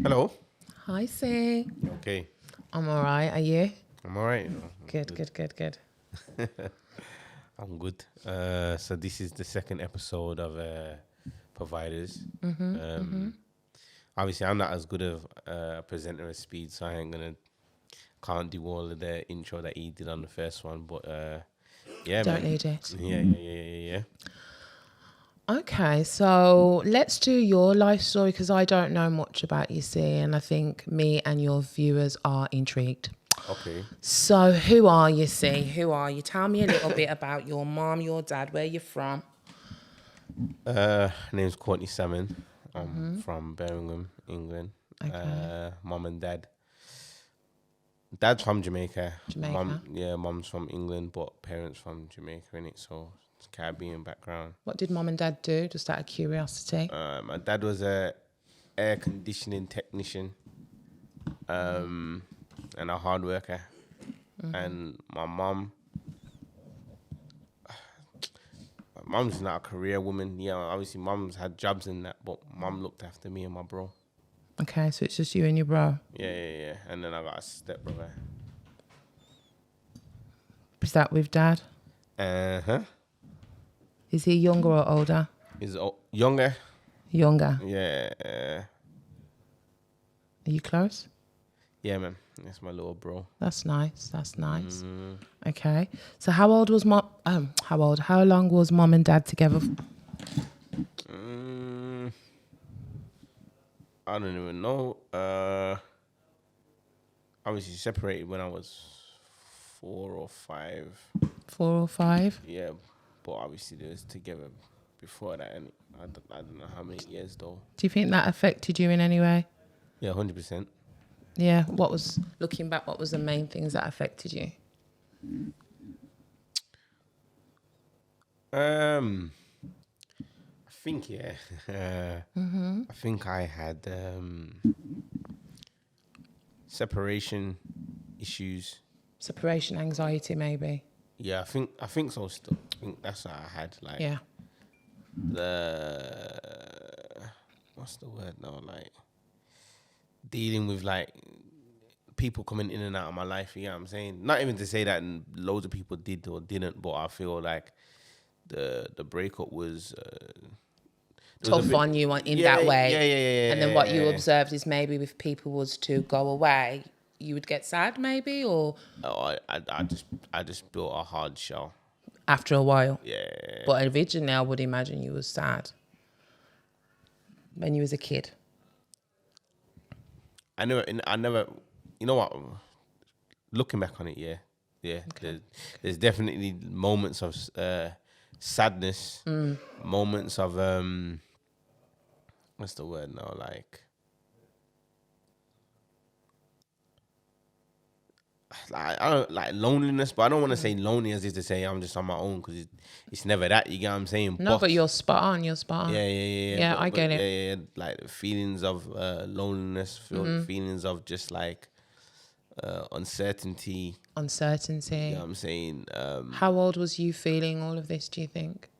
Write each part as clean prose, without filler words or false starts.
Hello. Hi, C. Okay. I'm all right. Are you? I'm all right. Good. I'm good. So this is the second episode of Providers. Obviously, I'm not as good of a presenter as Speed, so I can't do all of the intro that he did on the first one. But yeah, Don't man. need it. Yeah. Okay, so let's do your life story because I don't know much about you, C, and I think me and your viewers are intrigued. Okay. So who are you, C? Who are you? Tell me a little bit about your mom, your dad, where you're from. Name's Courtney Salmon. I'm from Birmingham, England. Okay. Mom and dad. Dad's from Jamaica. Jamaica. Mom's from England, but parents from Jamaica, innit? So it's Caribbean background. What did mom and dad do, just out of curiosity? My dad was a air conditioning technician, and a hard worker. And my mom's not a career woman. Yeah, obviously mom's had jobs in that, but mom looked after me and my bro. Okay, so it's just you and your bro. Yeah. And then I got a stepbrother. Is that with dad? Is he younger or older? He's younger. Younger. Yeah. Are you close? Yeah, man. That's my little bro. That's nice. Okay. So how old was mom? How long was mom and dad together? I don't even know. Obviously separated when I was 4 or 5. 4 or 5? Yeah, but obviously they was together before that, and I don't know how many years though. Do you think that affected you in any way? Yeah, 100%. Yeah. Looking back, what was the main things that affected you? I think I think I had separation issues. Separation anxiety, maybe. Yeah, I think so. Still, I think that's what I had. Like, Yeah. What's the word now? Like, dealing with like people coming in and out of my life. You know what I'm saying? Not even to say that loads of people did or didn't, but I feel like the breakup was Tough on you in that way. Yeah. And then what you observed is maybe if people was to go away, you would get sad, maybe, or I just built a hard shell. after a while. Yeah. But originally, I would imagine you was sad when you was a kid. I never. You know what? Looking back on it, yeah. Okay. There's definitely moments of sadness, moments of what's the word now? I don't like loneliness, but I don't want to say lonely as if to say I'm just on my own, because it's never that. You get what I'm saying? No, but you're spot on. Yeah, Yeah, I get it. Yeah. Like feelings of loneliness, feelings of just like uncertainty. You know what I'm saying? How old was you feeling all of this, do you think?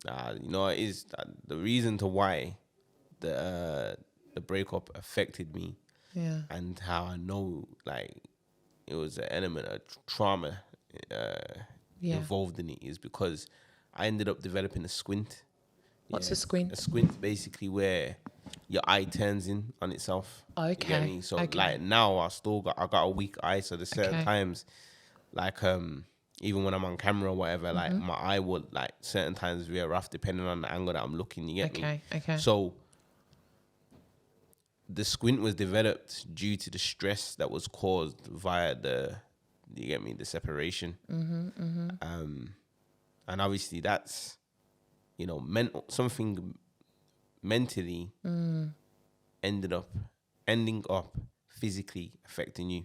You know, it is the reason to why the breakup affected me. Yeah. And how I know, like, it was an element of trauma involved in it is because I ended up developing a squint. What's a squint? A squint basically where your eye turns in on itself. Okay. You get me? So like now I got a weak eye, so there's certain times like even when I'm on camera or whatever, like my eye would like certain times veer rough depending on the angle that I'm looking, you get me? Okay. So the squint was developed due to the stress that was caused via the separation. And obviously that's, you know, something mentally ending up physically affecting you.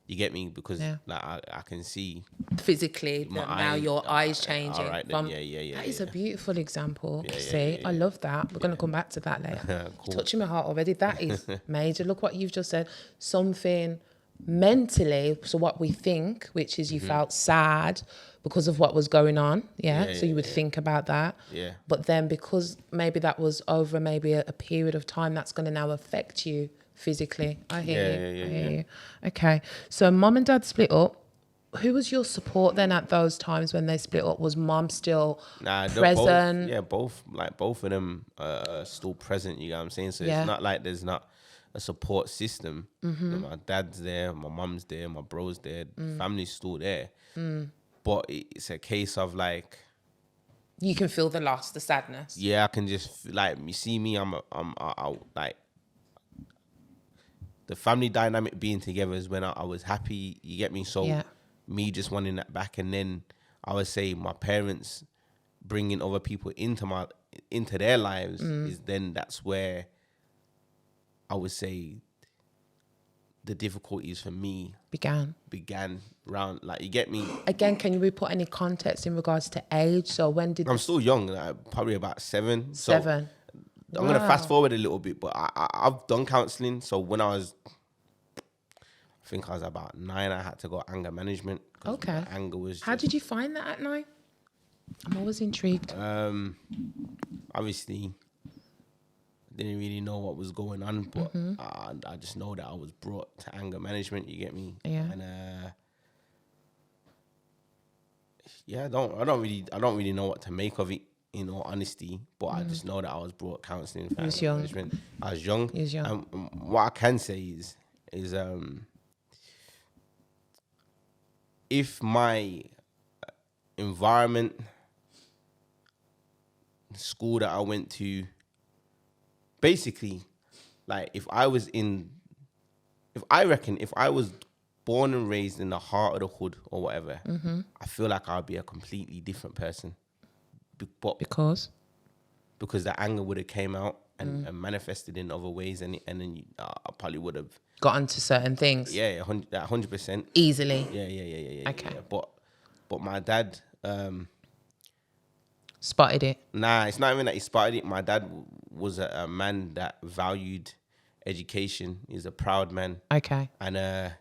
You get me? Because like I can see physically now your eyes changing. All right, that is a beautiful example. I love that. We're going to come back to that later. Cool. Touching my heart already. That is major. Look what you've just said. Something mentally. So what we think, which is you felt sad because of what was going on. So you would think about that. Yeah. But then because maybe that was over maybe a period of time, that's going to now affect you physically. I hear you. Yeah. I hear you. Okay. So mum and dad split up. Who was your support then at those times when they split up? Was mum still present? Both of them still present, you know what I'm saying? So Yeah. it's not like there's not a support system. My dad's there, my mum's there, my bro's there, family's still there. But it's a case of like, you can feel the loss, the sadness. yeah, I can just like, you see me, I'm like, the family dynamic being together is when I was happy, you get me? So me just wanting that back, and then I would say my parents bringing other people into their lives is then that's where I would say the difficulties for me began around, like, you get me? Again, can you put any context in regards to age? So when did... I'm still young, like, probably about 7. 7. So I'm going to fast forward a little bit, but I've done counselling. So when I think I was about 9, I had to go anger management. Okay. Anger was How did you find that at 9? I'm always intrigued. Obviously, didn't really know what was going on, but I just know that I was brought to anger management. You get me? Yeah. And I don't really know what to make of it, in all honesty. But I just know that I was brought counselling for anger management. I was young. He was young. What I can say is if my environment, school that I went to, basically, like, if I was born and raised in the heart of the hood or whatever, I feel like I'd be a completely different person. Because the anger would have came out and manifested in other ways, and then I probably would have got onto certain things. Yeah, 100%. Easily. Yeah. Okay. Yeah. But my dad spotted it. Nah, it's not even that he spotted it. My dad was a man that valued education. He's a proud man. Okay. And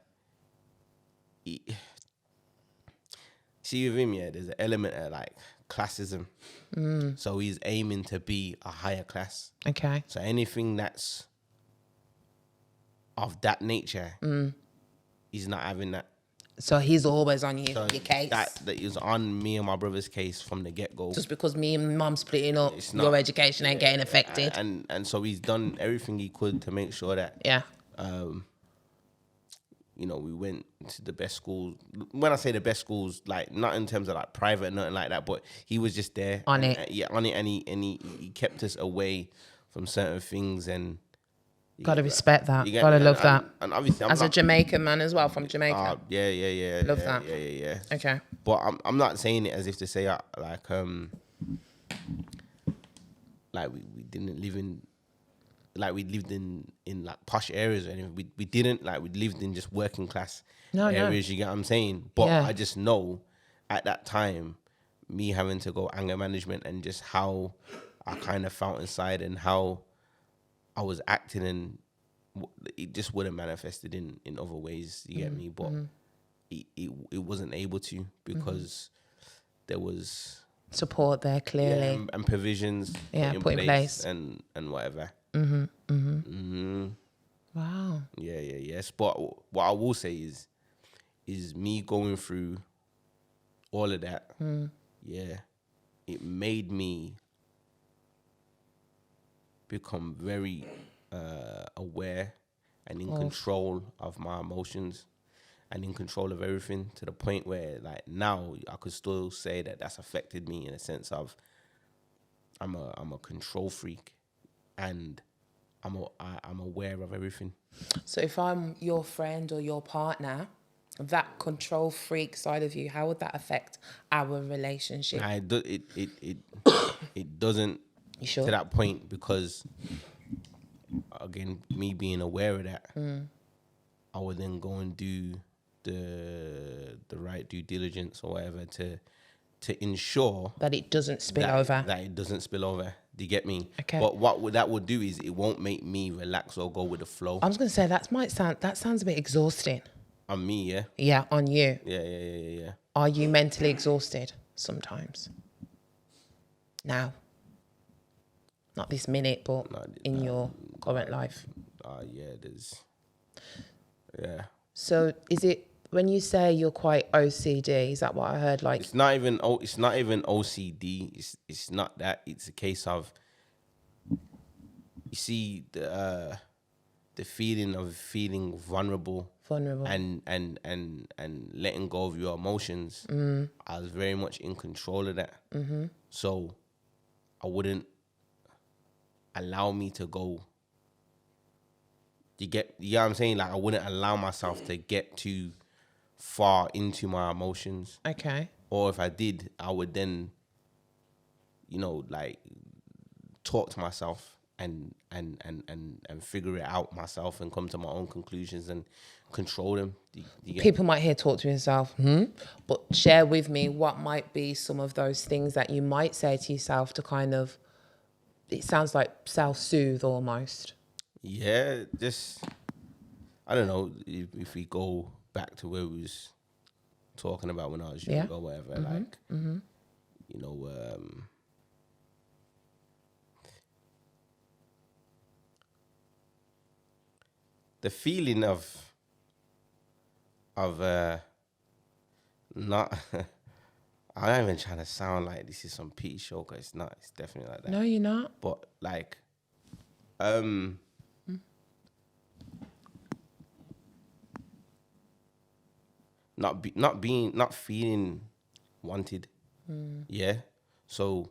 see, with him, there's an element of like classism. So he's aiming to be a higher class. Okay. So anything that's of that nature, he's not having that. So he's always on your case. That is on me and my brother's case from the get-go. Just because me and mum splitting up, your education ain't getting affected. And so he's done everything he could to make sure that we went to the best schools. When I say the best schools, like, not in terms of like private, nothing like that, but he was just there on it. On it, and he kept us away from certain things. And gotta respect that. Gotta love that. And obviously, as a Jamaican man as well, from Jamaica. Yeah. Love that. Yeah. Okay. But I'm not saying it as if to say like we didn't live in, like, we lived in like posh areas or anything. We didn't, like, we lived in just working class areas. You get what I'm saying? But I just know at that time, me having to go anger management and just how I kind of felt inside and how I was acting, and it just would have manifested in other ways. You get me? But it wasn't able to, because there was support there, clearly, and provisions put in place and whatever. Wow. Yes. But what I will say is me going through all of that. It made me become very aware and in control of my emotions and in control of everything, to the point where, like, now I could still say that that's affected me in a sense of I'm a control freak, and I'm aware of everything. So if I'm your friend or your partner, that control freak side of you, how would that affect our relationship? It doesn't. You sure? To that point, because again, me being aware of that, I would then go and do the right due diligence or whatever to ensure that it doesn't spill over. That it doesn't spill over. Do you get me? Okay. But what that would do is it won't make me relax or go with the flow. I was going to say that sounds a bit exhausting. On me, yeah. Yeah, on you. Yeah. Are you mentally exhausted sometimes? Now. Not this minute, but in your current life. So is it, when you say you're quite OCD, is that what I heard? Like, it's not even OCD. It's not that. It's a case of, you see, the feeling of feeling vulnerable and letting go of your emotions. I was very much in control of that. So I wouldn't allow me to go. You know what I'm saying? Like, I wouldn't allow myself to get too far into my emotions. okay. Or if I did, I would then, like, talk to myself and figure it out myself and come to my own conclusions and control them. People might hear talk to yourself, but share with me what might be some of those things that you might say to yourself to kind of, it sounds like self-soothe almost. Yeah, just, I don't know, if we go back to where we was talking about when I was younger or whatever, the feeling of not I'm not even trying to sound like this is some pity show, because it's not. It's definitely like that. No, you're not. But like, not feeling wanted. Yeah. So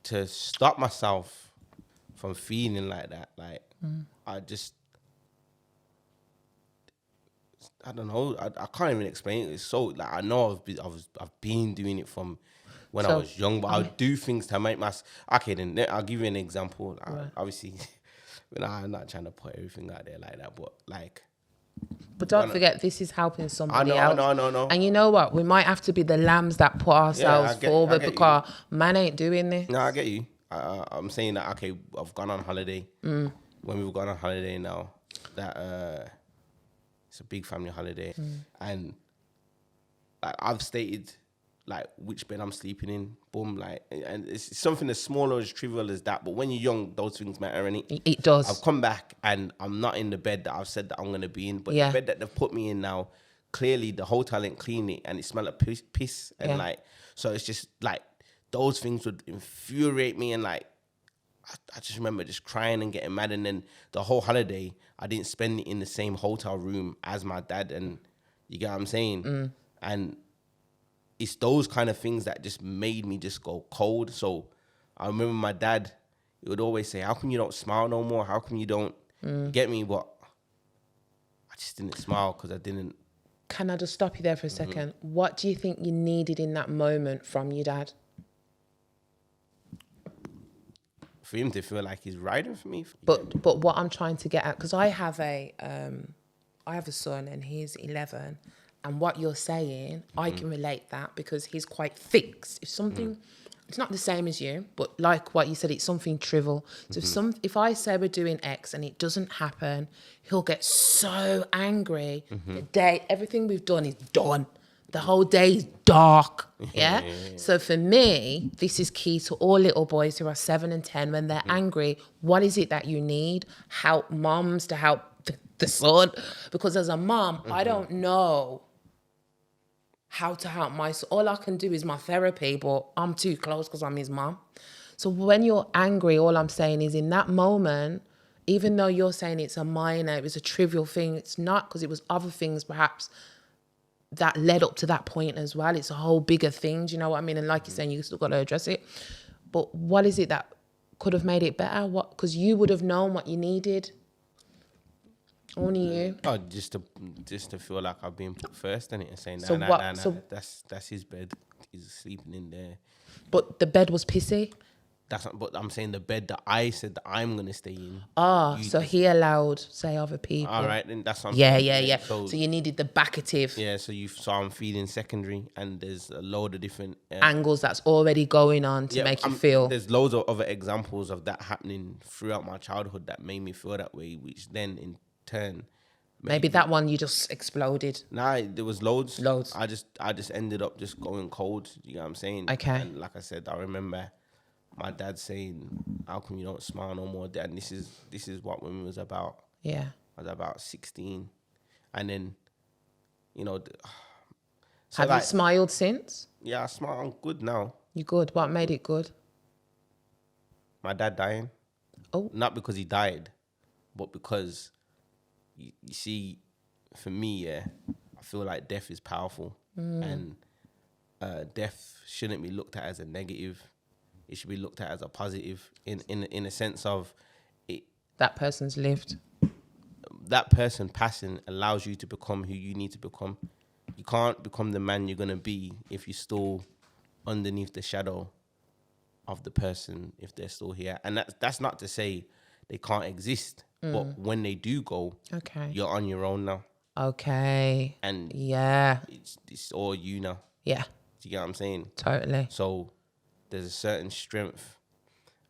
to stop myself from feeling like that, like, I don't know. I can't even explain it. It's so, like, I know I've been doing it from when I was young, but I'll do things to make my. Okay, then I'll give you an example. Obviously, I'm not trying to put everything out there like that, but like. But don't forget, this is helping somebody else. I know. And you know what? We might have to be the lambs that put ourselves forward, because man ain't doing this. No, I get you. I'm saying that, okay, I've gone on holiday. When we've gone on holiday now, that it's a big family holiday. And like, I've stated, like, which bed I'm sleeping in, boom, like, and it's something as small or as trivial as that. But when you're young, those things matter, innit? It does. I've come back and I'm not in the bed that I've said that I'm going to be in, but the bed that they've put me in now, clearly the hotel ain't clean it and it smell like piss and like, so it's just like, those things would infuriate me, and like, I just remember just crying and getting mad. And then the whole holiday, I didn't spend it in the same hotel room as my dad, and you get what I'm saying? And it's those kind of things that just made me just go cold. So I remember my dad, he would always say, how come you don't smile no more? How come you don't get me? But I just didn't smile because I didn't. Can I just stop you there for a second? What do you think you needed in that moment from your dad? For him to feel like he's riding for me. But what I'm trying to get at, because I have a son and he's 11, and what you're saying, I can relate that, because he's quite fixed. If something, it's not the same as you, but like what you said, it's something trivial. So if I say we're doing X and it doesn't happen, he'll get so angry. The day, everything we've done is done. The whole day is dark, yeah? So for me, this is key to all little boys who are 7 and 10. When they're angry, what is it that you need? Help moms to help the son. Because as a mom, I don't know how to help my son. All I can do is my therapy, but I'm too close because I'm his mom. So when you're angry, all I'm saying is, in that moment, even though you're saying it's a minor, it was a trivial thing, it's not, because it was other things perhaps that led up to that point as well. It's a whole bigger thing, do you know what I mean? And like you're saying, you still got to address it. But what is it that could have made it better? What? Because you would have known what you needed. Only you. Oh, just to feel like I've been put first in it, and saying, So nah, what- nah, so- that's his bed. He's sleeping in there. But the bed was pissy. That's not, but I'm saying the bed that I said that I'm gonna stay in. So he allowed, say, other people. All right, then that's what I'm Yeah. saying. So you needed the backative Yeah, so you saw I'm feeling secondary, and there's a load of different angles that's already going on to make you feel. There's loads of other examples of that happening throughout my childhood that made me feel that way, which then in turn. Maybe that one you just exploded. Nah, there was loads. Loads. I just ended up just going cold. You know what I'm saying? Okay. And like I said, I remember my dad saying, "How come you don't smile no more?" And this is what women was about. Yeah. I was about 16. And then, you know, so Have like, you smiled since? yeah, I smile. I'm good now. You good? What made it good? My dad dying. Oh. Not because he died, but because, you see, for me, yeah, I feel like death is powerful. And death shouldn't be looked at as a negative. It should be looked at as a positive in a sense of it. That person's lived. That person passing allows you to become who you need to become. You can't become the man you're gonna be if you're still underneath the shadow of the person, if they're still here. And that's not to say they can't exist, but when they do go, Okay. you're on your own now. Okay. And yeah. It's all you now. Yeah. Do you get what I'm saying? Totally. So there's a certain strength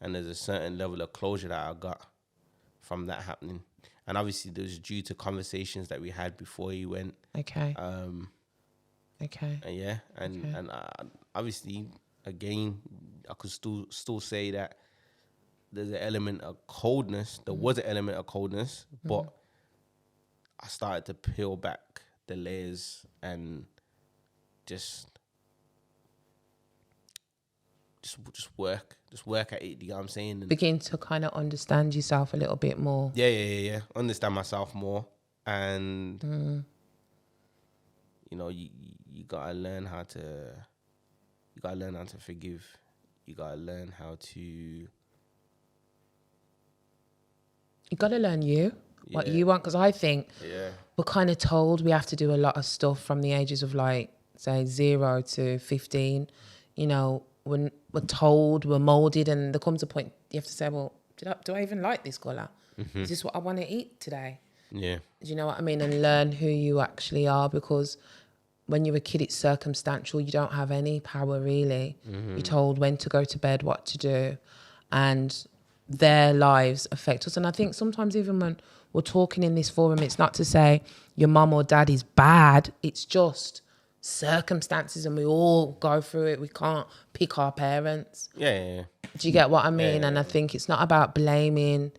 and there's a certain level of closure that I got from that happening. And obviously there's due to conversations that we had before he went. Okay. Okay. And obviously, again, I could still say that there's an element of coldness. There was an element of coldness, but I started to peel back the layers and just work at it. You know what I'm saying? And begin to kind of understand yourself a little bit more. Yeah. Understand myself more, and you know, you gotta learn how to forgive. You gotta learn how to. You gotta learn what you want, because I think we're kind of told we have to do a lot of stuff from the ages of like say 0 to 15. You know, when we're told, we're molded, and there comes a point you have to say, well, do I even like this colour? Is this what I want to eat today? Yeah. Do you know what I mean? And learn who you actually are, because when you're a kid, it's circumstantial. You don't have any power, really. You're told when to go to bed, what to do, and their lives affect us. And I think sometimes even when we're talking in this forum, it's not to say your mum or dad is bad. It's just circumstances, and we all go through it. We can't pick our parents. Yeah. Do you get what I mean? And I think it's not about blaming.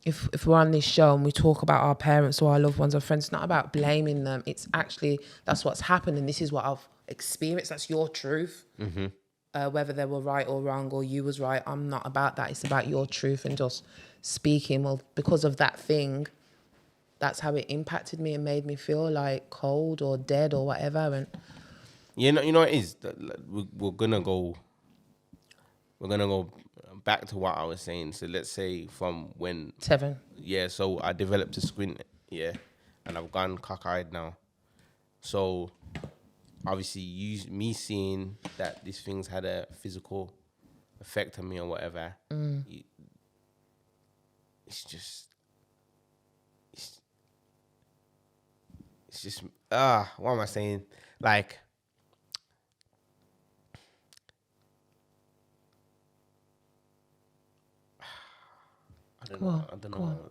If we're on this show and we talk about our parents or our loved ones or friends, it's not about blaming them. It's actually, that's what's happened, and this is what I've experienced. That's your truth. Whether they were right or wrong or you was right, I'm not about that. It's about your truth and just speaking. Well, because of that thing, that's how it impacted me and made me feel like cold or dead or whatever. And you know it is. We're gonna go back to what I was saying. So let's say from when 7. Yeah, so I developed a squint, and I've gone cockeyed now. So obviously, me seeing that these things had a physical effect on me or whatever, it's just what am I saying? Like, I don't know.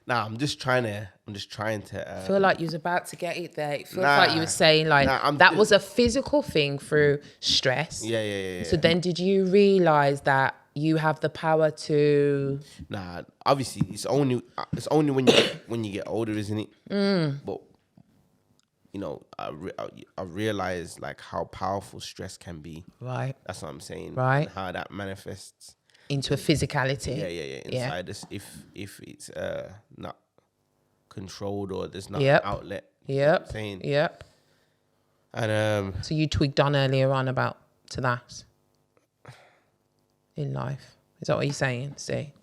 Nah, I'm just trying to. I feel like you was about to get it there. It feels like you were saying like that was a physical thing through stress. Yeah. So then, did you realize that you have the power to? Nah, obviously it's only when you get older, isn't it? But you know, I realized like how powerful stress can be. Right. That's what I'm saying. Right. And how that manifests into a physicality. Yeah. Inside us, if it's not controlled or there's not an outlet. Yep. Saying. Yep. And so you twigged on earlier on about to that in life. Is that what you're saying? See?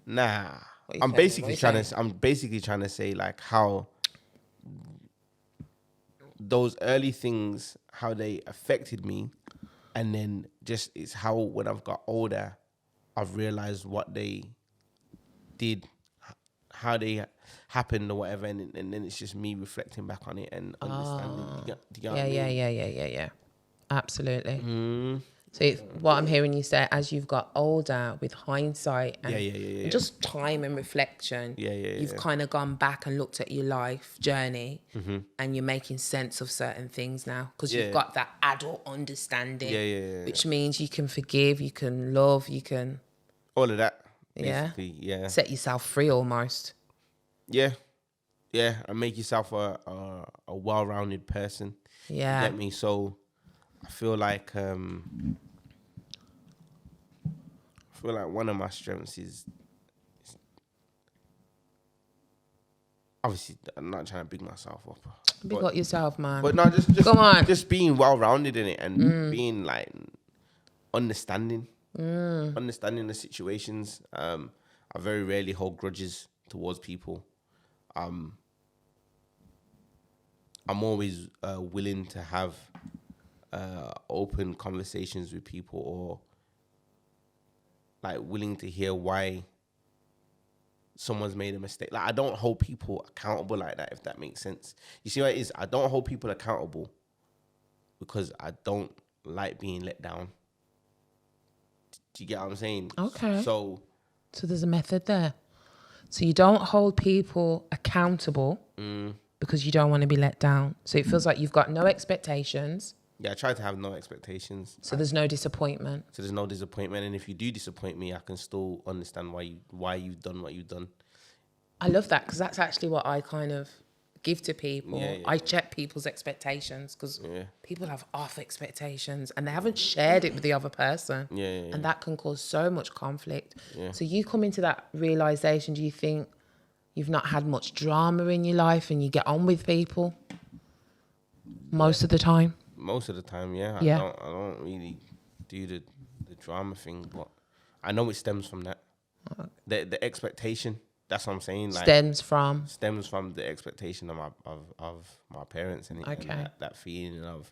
Nah. I'm basically trying to say like how those early things, how they affected me, and then just it's how when I've got older, I've realized what they did, how they happened or whatever, and then it's just me reflecting back on it and understanding. Do you get what I mean? Yeah. Absolutely. So what I'm hearing you say, as you've got older, with hindsight and just time and reflection, you've kind of gone back and looked at your life journey, and you're making sense of certain things now because you've got that adult understanding, which means you can forgive, you can love, you can all of that, basically, set yourself free almost. Yeah, and make yourself a well-rounded person. Yeah. You get me? So I feel like one of my strengths is obviously I'm not trying to big myself up. Big up yourself, man. But no, just Come on. just being well-rounded in it and being like understanding the situations. I very rarely hold grudges towards people. I'm always willing to have open conversations with people, or like willing to hear why someone's made a mistake. Like I don't hold people accountable like that, if that makes sense. You see what it is? I don't hold people accountable because I don't like being let down. Do you get what I'm saying? Okay. So there's a method there. So you don't hold people accountable because you don't want to be let down. So it feels like you've got no expectations. yeah, I try to have no expectations. So there's no disappointment. So there's no disappointment, and if you do disappoint me, I can still understand why you've done what you've done. I love that, because that's actually what I kind of give to people. Yeah, I check people's expectations, because Yeah. people have off expectations and they haven't shared it with the other person. Yeah. And that can cause so much conflict. Yeah. So you come into that realization, do you think you've not had much drama in your life and you get on with people most of the time? Most of the time, yeah. Yeah. I don't really do the drama thing, but I know it stems from that. The expectation. That's what I'm saying. Like, Stems from the expectation of my parents and, Okay. and that feeling of,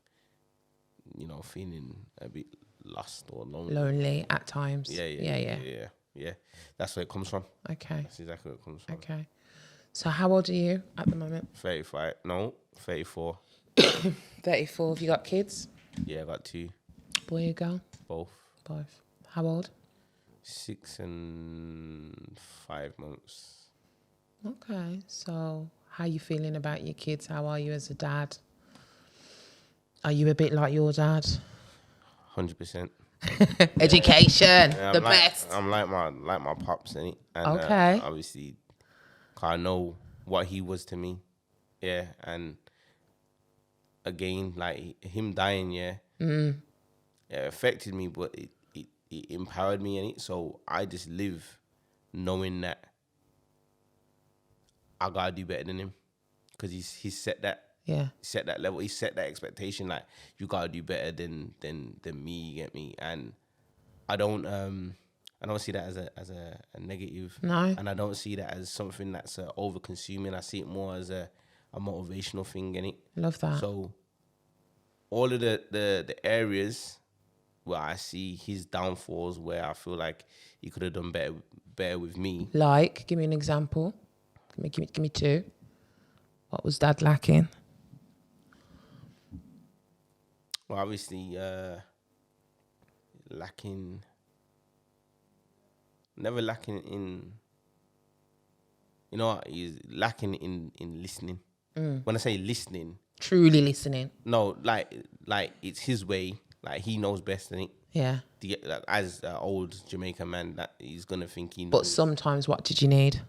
feeling a bit lost or lonely. at times. Yeah. That's where it comes from. Okay. That's exactly where it comes from. Okay. So how old are you at the moment? 35. No, 34. 34. Have you got kids? Yeah, I got 2. Boy or girl? Both. How old? 6 and 5 months. Okay. So how are you feeling about your kids? How are you as a dad? Are you a bit like your dad? 100%. Education, Yeah, the best. I'm like my pops, and Okay. obviously, 'cause I know what he was to me. Yeah, and again, like him dying, it affected me, but it empowered me in it. So I just live knowing that I gotta do better than him, because he's set that. Yeah. Set that level. He set that expectation. Like, you gotta do better than me. You get me? And I don't see that as a negative. No. And I don't see that as something that's over consuming. I see it more as a motivational thing. In it. Love that. So all of the areas where I see his downfalls, where I feel like he could have done better with me. Like, give me an example. Give me 2. What was dad lacking? Well, obviously, never lacking in, he's lacking in listening. When I say listening, Truly listening. no, like it's his way, like he knows best, and Yeah. like, as an old Jamaican man, that he's gonna think he knows. But sometimes, what did you need?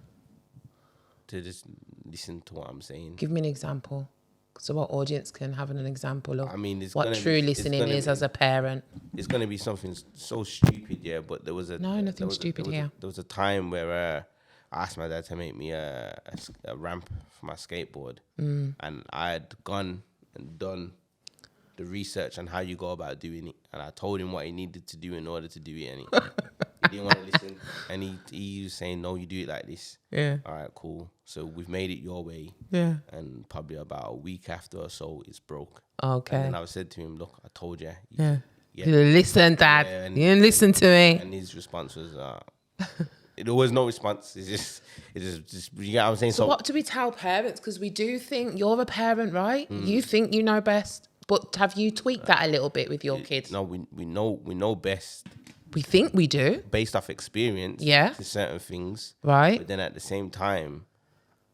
To just listen to what I'm saying. Give me an example, so our audience can have an example of what true listening is as a parent. It's gonna be something so stupid, yeah. But there was nothing stupid here. There was a time where I asked my dad to make me a ramp for my skateboard, and I had gone and done the research on how you go about doing it, and I told him what he needed to do in order to do it, and he didn't want to listen, and he was saying, no, you do it like this. Yeah. All right, cool. So we've made it your way. Yeah. And probably about a week after or so, it's broke. Okay. And then I said to him, look, I told you. Yeah. Listen, Dad. Yeah, You didn't listen to me. And his response was, there was no response. It's just, you get what I'm saying? So what do we tell parents? Because we do think you're a parent, right? You think you know best. But have you tweaked that a little bit with your kids? No, we know best. We think we do. Based off experience. Yeah. To certain things. Right. But then at the same time,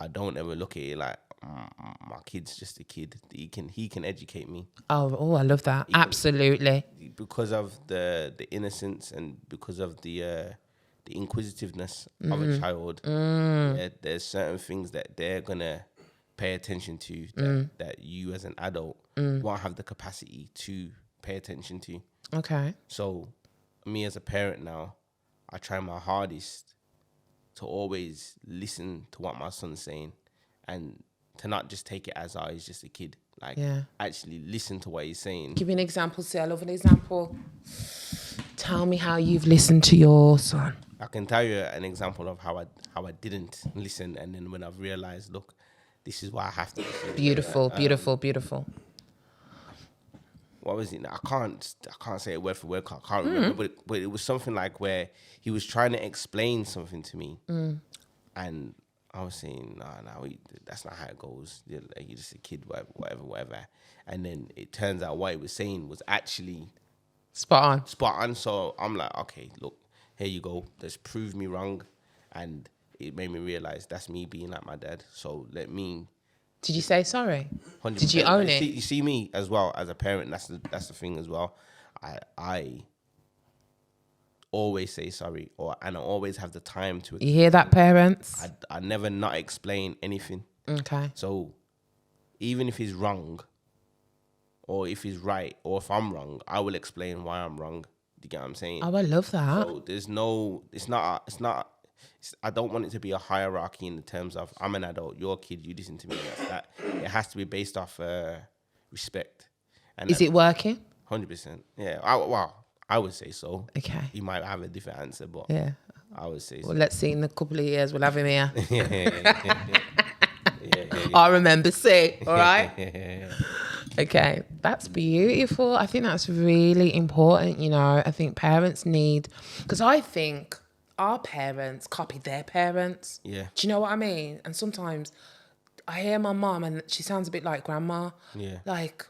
I don't ever look at it like, my kid's just a kid. He can educate me. Oh, I love that. Absolutely. Because of the innocence, and because of the the inquisitiveness of a child. Yeah, there's certain things that they're gonna pay attention to that you as an adult won't have the capacity to pay attention to. Okay. So me as a parent now, I try my hardest to always listen to what my son's saying and to not just take it as, oh, he's just a kid. Like, actually listen to what he's saying. Give me an example, say, I love an example. Tell me how you've listened to your son. I can tell you an example of how I didn't listen, and then when I've realized, look, this is why I have to listen. Beautiful. What was it? I can't say it word for word. I can't remember, but it was something like where he was trying to explain something to me, and I was saying, no, that's not how it goes. You're just a kid, whatever. And then it turns out what he was saying was actually spot on. So I'm like, okay, look, here you go. Just prove me wrong. And it made me realize that's me being like my dad. So let me. Did you say sorry? 100%. Did you own it? You see me as well as a parent. That's the thing as well. I always say sorry, and I always have the time to. You hear that, parents? I never not explain anything. Okay. So even if he's wrong, or if he's right, or if I'm wrong, I will explain why I'm wrong. Do you get what I'm saying? Oh, I love that. So there's no, it's not. I don't want it to be a hierarchy in the terms of I'm an adult, you're a kid, you listen to me. That's that. It has to be based off respect. And is it working? 100%. Yeah. I would say so. Okay. You might have a different answer, but I would say so. Well, let's see. In a couple of years, we'll have him here. Yeah. I remember. See, all right? Okay, that's beautiful. I think that's really important, you know. I think parents need... Because I think our parents copy their parents. Yeah. Do you know what I mean? And sometimes I hear my mum and she sounds a bit like grandma. Yeah. Like...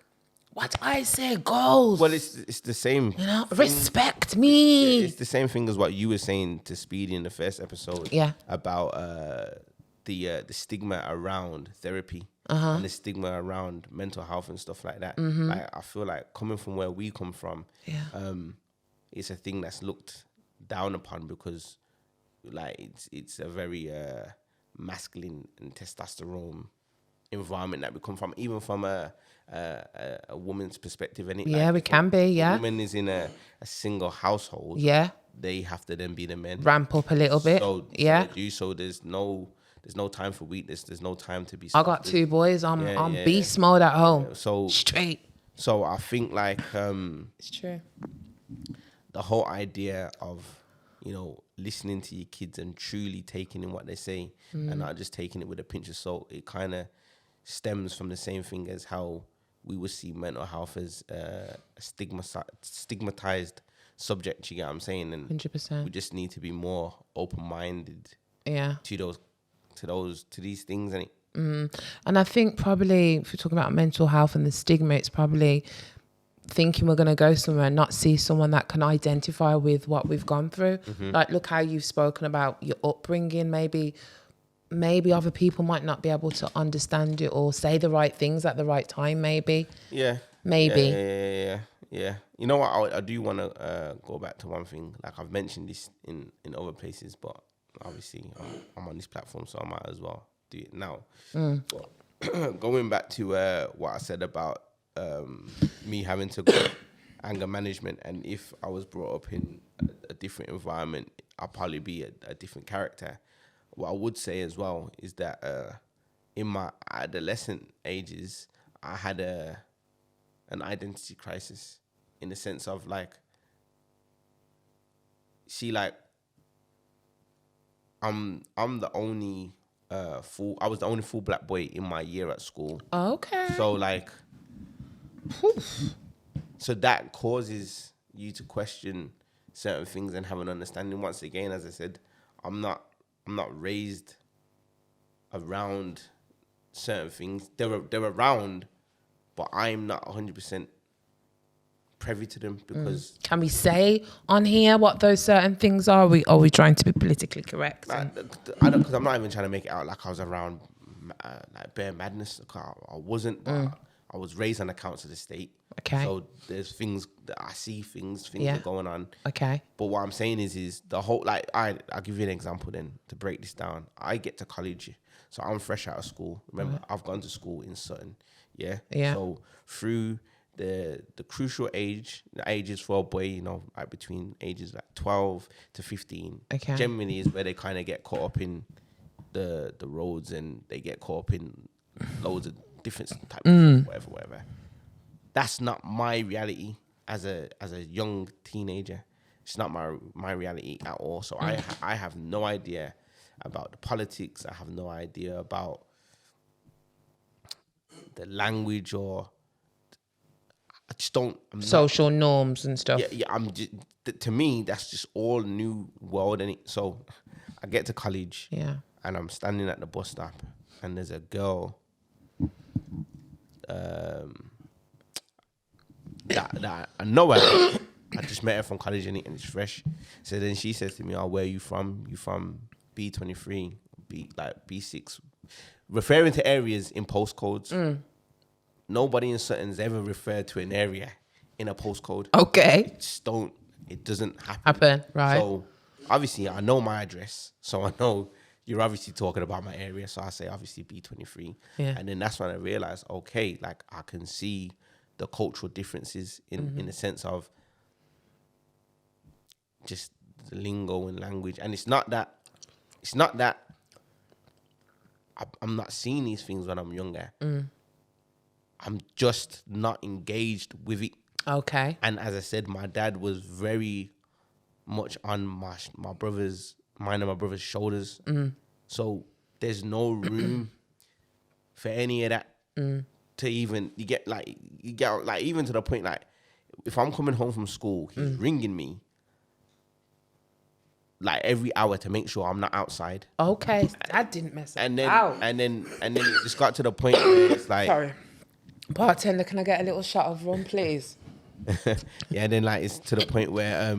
What I say goes. Well, it's the same. You know, respect me. It's the same thing as what you were saying to Speedy in the first episode. Yeah. About the stigma around therapy and the stigma around mental health and stuff like that. Like, I feel like coming from where we come from, it's a thing that's looked down upon because, like, it's a very masculine and testosterone environment that we come from, even from a woman's perspective. And we can be, a woman is in a single household. Yeah, they have to then be the men. Ramp up a little bit. So there's no time for weakness. There's no time to be. I got 2 boys. I'm beast mode at home. So straight. So I think like it's true. The whole idea of, you know, listening to your kids and truly taking in what they say and not just taking it with a pinch of salt, it kind of stems from the same thing as how we would see mental health as a stigmatized subject. You get what I'm saying? And 100%. we just need to be more open-minded. To these things. And I think probably if we're talking about mental health and the stigma, it's probably thinking we're going to go somewhere and not see someone that can identify with what we've gone through. Like, look how you've spoken about your upbringing. Maybe other people might not be able to understand it or say the right things at the right time. Maybe. Yeah. You know what? I do want to go back to one thing. Like, I've mentioned this in other places, but obviously I'm on this platform, so I might as well do it now. But going back to what I said about me having to go anger management, and if I was brought up in a different environment, I'll probably be a different character. What I would say as well is that in my adolescent ages, I had an identity crisis in the sense of like, I'm the only I was the only full black boy in my year at school. Okay. So like, so that causes you to question certain things and have an understanding. Once again, as I said, I'm not raised around certain things. They're around, but I'm not 100% privy to them because. Can we say on here what those certain things are? Are we trying to be politically correct? I don't, because I'm not even trying to make it out like I was around like bare madness. I wasn't, but I was raised on a council estate. Okay. So there's things that I see, things are going on. Okay. But what I'm saying is the whole, like, I'll give you an example then to break this down. I get to college, so I'm fresh out of school. Remember, I've gone to school in Sutton. Yeah. Yeah. So through the crucial age, the ages for a boy, you know, like between ages like 12 to 15, generally is where they kind of get caught up in the roads, and they get caught up in loads of different types of whatever. That's not my reality as a young teenager. It's not my reality at all. So I have no idea about the politics. I have no idea about the language, or I just don't. Social norms and stuff. Yeah. I'm just, to me, that's just all new world. And so I get to college. Yeah. And I'm standing at the bus stop, and there's a girl that I know her. I just met her from college, and it's fresh. So then she says to me, "Oh, where are you from? You from B23, B6?" Referring to areas in postcodes. Nobody in Sutton's ever referred to an area in a postcode. Okay. It doesn't happen. Right. So obviously I know my address, so I know you're obviously talking about my area. So I say obviously B23. Yeah. And then that's when I realized, okay, like I can see the cultural differences in the sense of just the lingo and language. And it's not that I'm not seeing these things when I'm younger. I'm just not engaged with it. Okay. And as I said, my dad was very much on mine and my brother's shoulders. So there's no room for any of that to even, you get even to the point, like, if I'm coming home from school, he's ringing me like every hour to make sure I'm not outside. Okay. That didn't mess up. And then it just got to the point where it's like, sorry. Bartender, can I get a little shot of rum, please? Yeah, and then like it's to the point where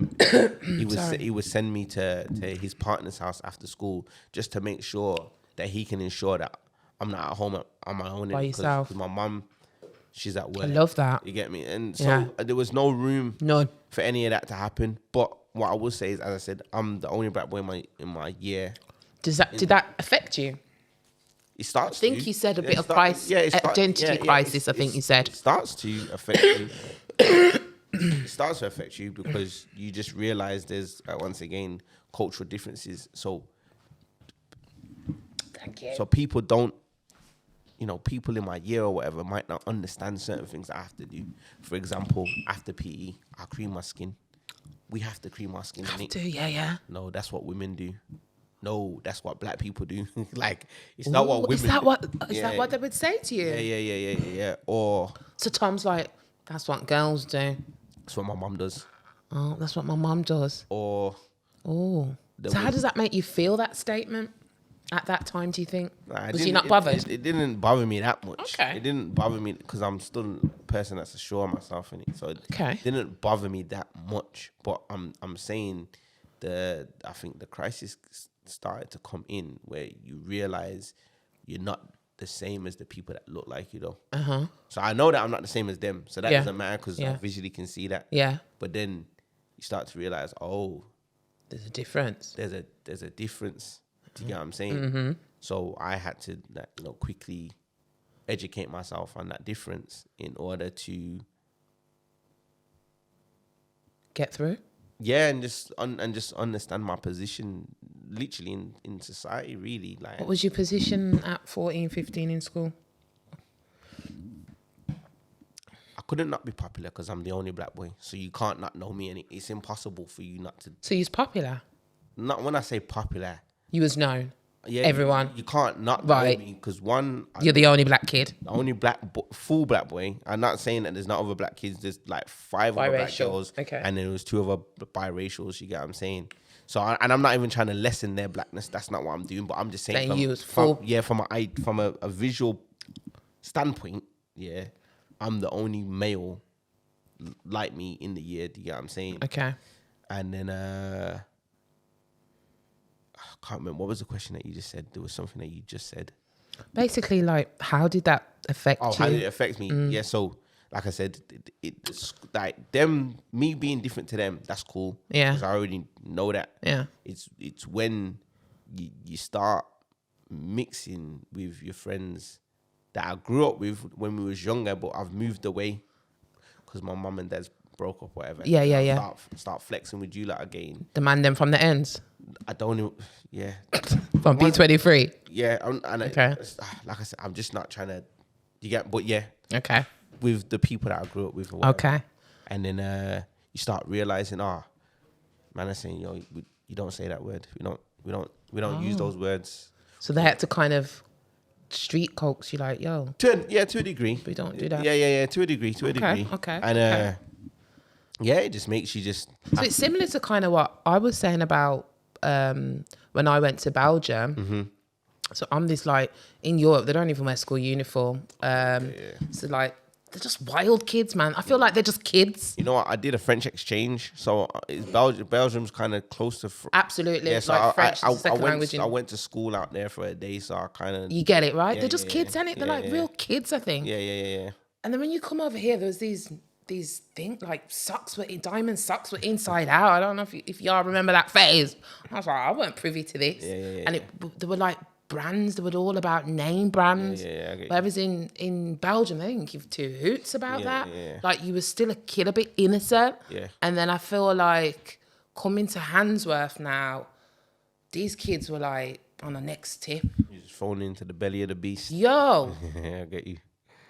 he would send me to his partner's house after school just to make sure that he can ensure that I'm not at home on my own. By yourself. Because my mum, she's at work. I love that. You get me? And so there was no room for any of that to happen. But what I will say is, as I said, I'm the only black boy in my year. Did that affect you? It starts. I think you said a bit of identity crisis. I think you said it starts to affect you. It starts to affect you because you just realize there's once again cultural differences. So, thank you. So people don't, people in my year or whatever might not understand certain things I have to do. For example, after PE, I cream my skin. We have to cream our skin. Yeah. No, that's what women do. No, that's what black people do. Like, it's not what women is that what they would say to you? Yeah. Or so Tom's like, that's what girls do. That's what my mum does. Oh, that's what my mum does. Or so how does that make you feel, that statement at that time, do you think? Was you not bothered? It didn't bother me that much. Okay. It didn't bother me because I'm still a person that's sure of myself in it. So it didn't bother me that much. But I'm saying I think the crisis started to come in where you realize you're not the same as the people that look like you, though. So I know that I'm not the same as them. So that doesn't matter because I visually can see that. Yeah. But then you start to realize, there's a difference. There's a difference. Do you get what I'm saying? So I had to quickly educate myself on that difference in order to get through. Yeah, and just understand my position literally in society, really. Like, what was your position at 14, 15 in school? I couldn't not be popular because I'm the only black boy. So you can't not know me, and it's impossible for you not to. So you was popular? Not when I say popular. You was known. Yeah, everyone. You can't not know me because you're the only black kid. The only full black boy. I'm not saying that there's not other black kids. There's like 5 other black girls, and then there was 2 other biracials. You get what I'm saying? So, and I'm not even trying to lessen their blackness. That's not what I'm doing. But I'm just saying, from a visual standpoint, I'm the only male like me in the year. Do you get what I'm saying? Okay. And then I can't remember what was the question that you just said. There was something that you just said. Basically, like, how did that affect you? How did it affect me? Yeah, so like I said, it's like me being different to them, that's cool. Yeah. Because I already know that. Yeah. It's when you start mixing with your friends that I grew up with when we was younger, but I've moved away because my mum and dad's broke up, whatever. Yeah. Start flexing with you like again. The man them from the ends. I don't know. Yeah. From B23. Yeah. Okay. Like I said, I'm just not trying to. You get, but yeah. Okay. With the people that I grew up with. Okay. And then you start realizing, man, I'm saying, you don't say that word. We don't use those words. So they had to kind of street coax you, like, yo. To a degree. We don't do that. Yeah. To a degree. Okay. And yeah, it just makes you just. So it's similar to kind of what I was saying about when I went to Belgium. Mm-hmm. So I'm this, like, in Europe, they don't even wear school uniform. So like, they're just wild kids, man. I feel like they're just kids. You know what? I did a French exchange, so Belgium's kind of close to. Absolutely, yeah, so like French is the second language. I went to school out there for a day, so I kind of. You get it, right? They're just kids, ain't it? They're like real kids, I think. Yeah. And then when you come over here, there was these things like diamond socks were inside out. I don't know if y'all remember that phase. I was like, I weren't privy to this. Yeah. And they were like brands. They were all about name brands. Yeah. Whereas in Belgium, they didn't give two hoots about that. Yeah. Like, you were still a kid, a bit innocent. Yeah. And then I feel like coming to Handsworth now, these kids were like on the next tip. You just falling into the belly of the beast. Yo. Yeah, I get you.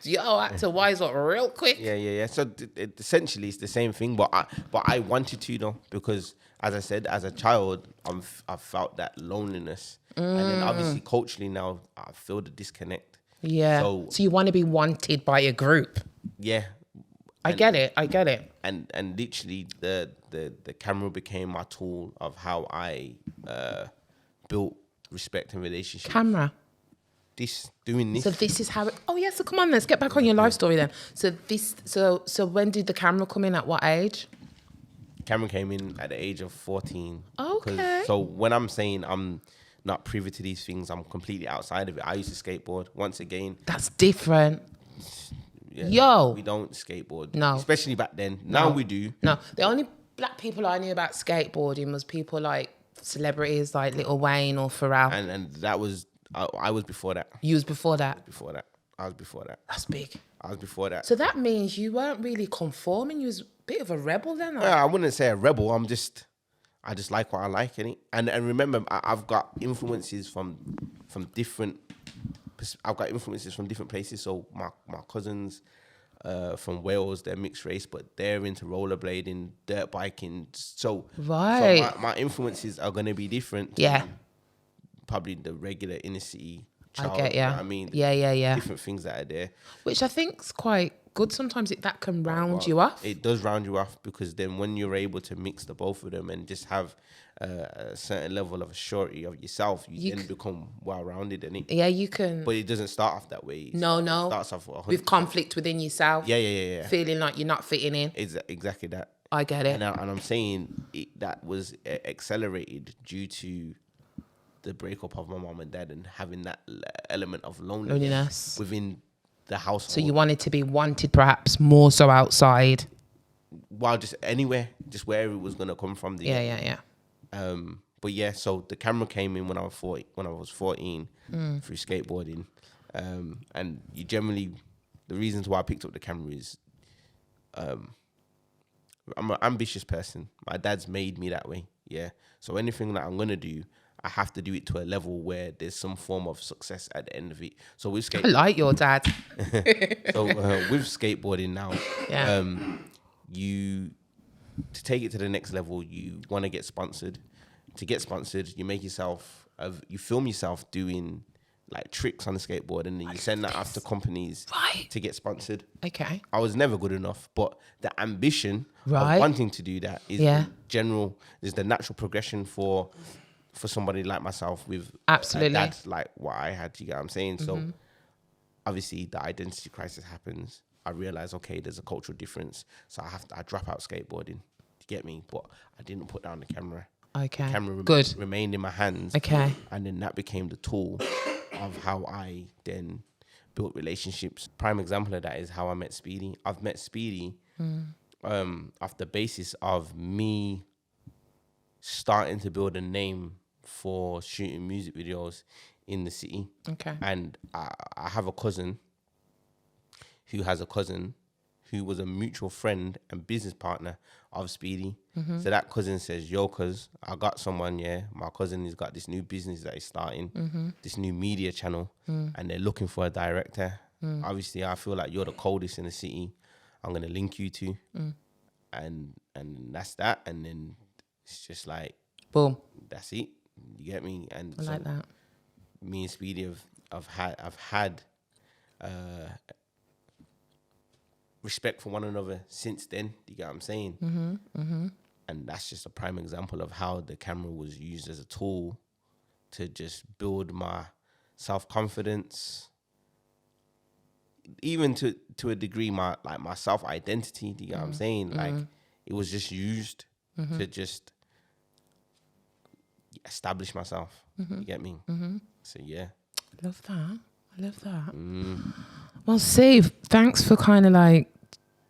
Yo, I had to wise up real quick. Yeah. So essentially, it's the same thing, but I wanted to, though, because as I said, as a child, I felt that loneliness, and then obviously culturally now, I feel the disconnect. Yeah. So you want to be wanted by a group. Yeah. I get it. And literally, the camera became my tool of how I built respect and relationship. Camera. Doing this. So this is how it. Oh yeah. So come on, let's get back on your life story then. So when did the camera come in? At what age? Camera came in at the age of 14. Okay. So when I'm saying I'm not privy to these things, I'm completely outside of it. I used to skateboard. Once again, that's different. Yeah, Yo, we don't skateboard. No, especially back then. Now we do. No, the only black people I knew about skateboarding was people like celebrities like Lil Wayne or Pharrell. And that was I was before that. You was before that. I was before that. That's big. I was before that. So that means you weren't really conforming. You was a bit of a rebel then. Like? I wouldn't say a rebel. I just like what I like, innit? And remember, I've got influences from different. I've got influences from different places. So my cousins from Wales, they're mixed race, but they're into rollerblading, dirt biking. So right. So my influences are gonna be different. Yeah. Probably the regular inner city child. I get you. You know what I mean, Yeah. Different things that are there, which I think's quite good. Sometimes that can round you off. It does round you off, because then when you're able to mix the both of them and just have a certain level of surety of yourself, you then become well-rounded, innit? Yeah, you can. But it doesn't start off that way. No. It starts off with conflict within yourself. Yeah. Feeling like you're not fitting in. Exactly that. I get it. And I'm saying that was accelerated due to the breakup of my mom and dad and having that element of loneliness within the household. So you wanted to be wanted, perhaps more so outside. Well, just anywhere, just wherever it was gonna come from. Yeah. But yeah, so the camera came in when I was 14 through skateboarding, and you generally, the reasons why I picked up the camera is, I'm an ambitious person. My dad's made me that way. Yeah, so anything that I'm gonna do, I have to do it to a level where there's some form of success at the end of it. So with I like your dad. So with skateboarding now, to take it to the next level, you want to get sponsored. To get sponsored, you make yourself, you film yourself doing like tricks on the skateboard, and then you send that off to companies to get sponsored. Okay. I was never good enough, but the ambition of wanting to do that is the natural progression for somebody like myself with absolutely that's like what I had. You get what I'm saying? So obviously the identity crisis happens. I realize, okay, there's a cultural difference, so I drop out skateboarding. To get me? But I didn't put down the camera. Okay. The camera remained in my hands. Okay. And then that became the tool of how I then built relationships. Prime example of that is how I met Speedy. I've met Speedy off the basis of me starting to build a name for shooting music videos in the city. Okay. And I have a cousin who has a cousin who was a mutual friend and business partner of Speedy. Mm-hmm. So that cousin says, yo, cuz I got someone, my cousin has got this new business that he's starting, this new media channel, and they're looking for a director. Obviously, I feel like you're the coldest in the city. I'm going to link you to. And that's that. And then it's just like, boom. That's it. You get me? And I like that. Me and Speedy have had respect for one another since then. You get what I'm saying? And that's just a prime example of how the camera was used as a tool to just build my self-confidence, even to a degree my self-identity. Do you get what I'm saying? Like, it was just used to just establish myself. You get me? So yeah. I love that. Well, Steve, thanks for kind of like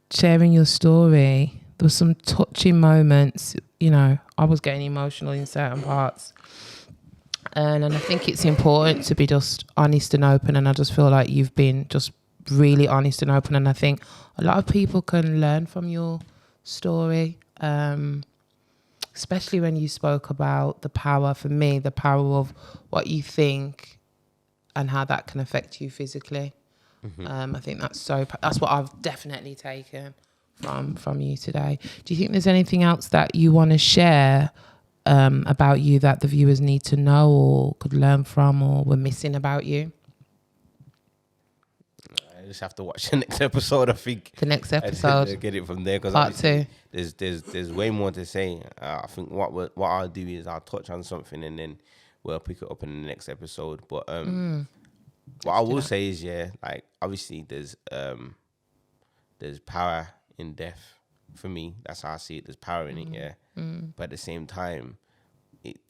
sharing your story. There were some touching moments. You know, I was getting emotional in certain parts. And I think it's important to be just honest and open. And I just feel like you've been just really honest and open. And I think a lot of people can learn from your story. Especially when you spoke about the power, for me, the power of what you think and how that can affect you physically. I think that's what I've definitely taken from you today. Do you think there's anything else that you want to share about you that the viewers need to know or could learn from or were missing about you? I just have to watch the next episode, I think. The next episode. Get it from there, because Part 2. There's way more to say. I think what I'll do is I'll touch on something and then we'll pick it up in the next episode. But what I will say is, like, obviously there's power in death. For me, that's how I see it. There's power in it, But at the same time,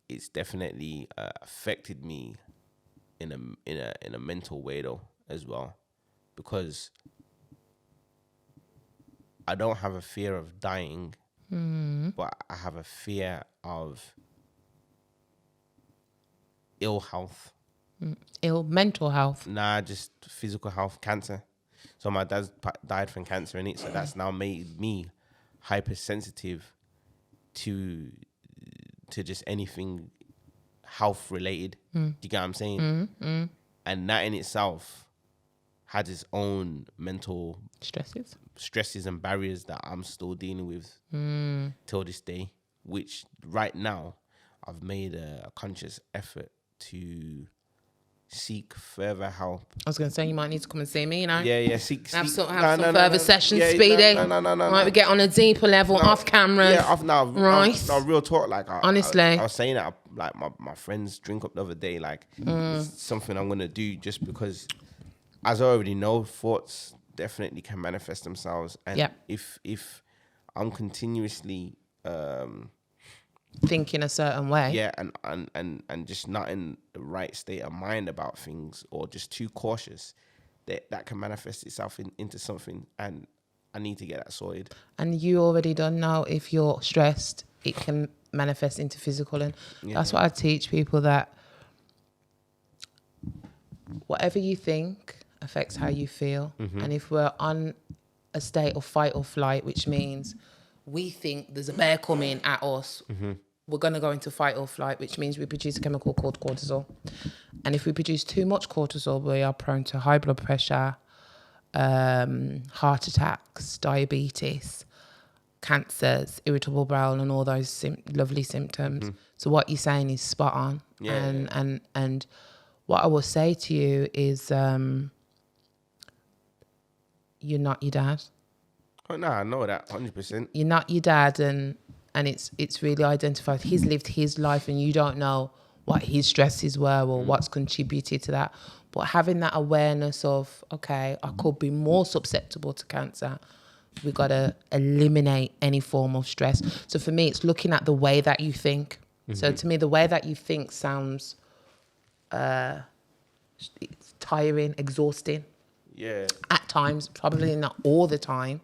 it's definitely affected me in a mental way though as well, because I don't have a fear of dying, but I have a fear of ill health. Mental health? Nah, just physical health, cancer. So my dad died from cancer in it, so that's now made me hypersensitive to just anything health related. Do you get what I'm saying? And that in itself had its own mental stresses and barriers that I'm still dealing with till this day, which right now I've made a conscious effort to seek further help. I was going to say, you might need to come and see me, you know? Yeah, seek. Have some further sessions, Speedy. Right, we get on a deeper level, off camera. Yeah, real talk. Like, honestly. I was saying that, like, my friends drink up the other day, like, it's something I'm going to do just because, as I already know, thoughts definitely can manifest themselves. And if I'm continuously thinking a certain way, and just not in the right state of mind about things, or just too cautious, that can manifest itself into something, and I need to get that sorted. And you already don't know, if you're stressed, it can manifest into physical, and that's what I teach people, that whatever you think affects how you feel. And if we're on a state of fight or flight, which means we think there's a bear coming at us, we're going to go into fight or flight, which means we produce a chemical called cortisol. And if we produce too much cortisol, we are prone to high blood pressure, heart attacks, diabetes, cancers, irritable bowel, and all those lovely symptoms. So what you're saying is spot on. And what I will say to you is, you're not your dad. Oh no, I know that 100%. You're not your dad, and it's really identified. He's lived his life, and you don't know what his stresses were or what's contributed to that. But having that awareness of, okay, I could be more susceptible to cancer. We got to eliminate any form of stress. So for me, it's looking at the way that you think. So to me, the way that you think sounds It's tiring, exhausting. Yeah. At times, probably not all the time.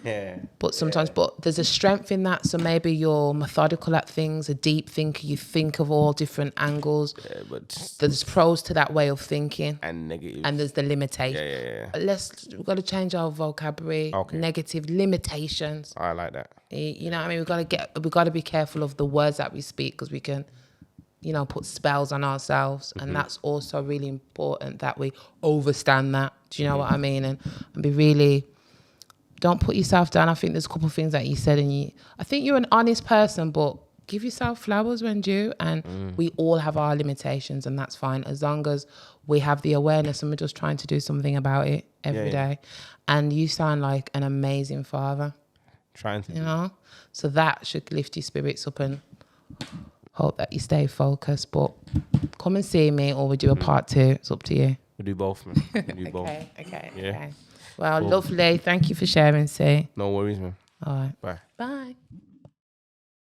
Yeah. But sometimes, but there's a strength in that. So maybe you're methodical at things, a deep thinker. You think of all different angles. Yeah, but There's pros to that way of thinking, and negative. and there's the limitation. Yeah. We've got to change our vocabulary. Okay. Negative limitations. I like that. You know what I mean? We've got to be careful of the words that we speak, because we can, put spells on ourselves, and that's also really important that we overstand that. Do you know what I mean? And be really. Don't put yourself down. I think there's a couple of things that you said, and I think you're an honest person, but give yourself flowers when due. And we all have our limitations, and that's fine as long as we have the awareness and we're just trying to do something about it every day. And you sound like an amazing father. Trying to, so that should lift your spirits up, and hope that you stay focused. But come and see me, or we do a part 2. It's up to you. We do both, man. We do both. Okay. Well, cool. Lovely. Thank you for sharing, C. No worries, man. All right. Bye. Bye.